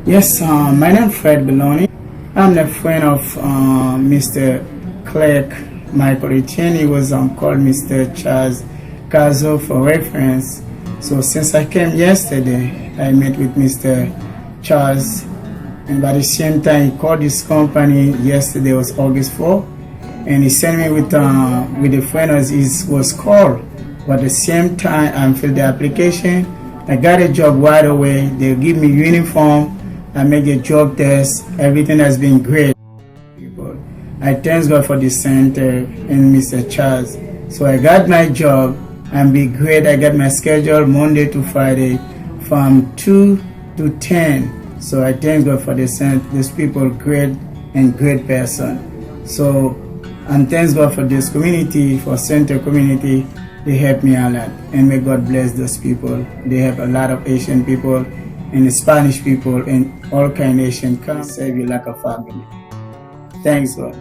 Yes, my name is Fred Beloni. I'm the friend of Mr. Clerk Michael Etienne. He was called Mr. Charles Cazo for reference. So since I came yesterday, I met with Mr. Charles, and by the same time he called this company. Yesterday was August 4, and he sent me with the friend as it was called. But at the same time, I filled the application. I got a job right away. They give me uniform. I make a job test. Everything has been great. I thank God for the center and Mr. Charles. So I got my job and be great. I got my schedule Monday to Friday from 2 to 10. So I thank God for the center. These people great and great person. So and thanks God for this community, for center community. They help me a lot, and may God bless those people. They have a lot of Asian people and Spanish people and all kind of Asian come serve you like a family. Thanks God.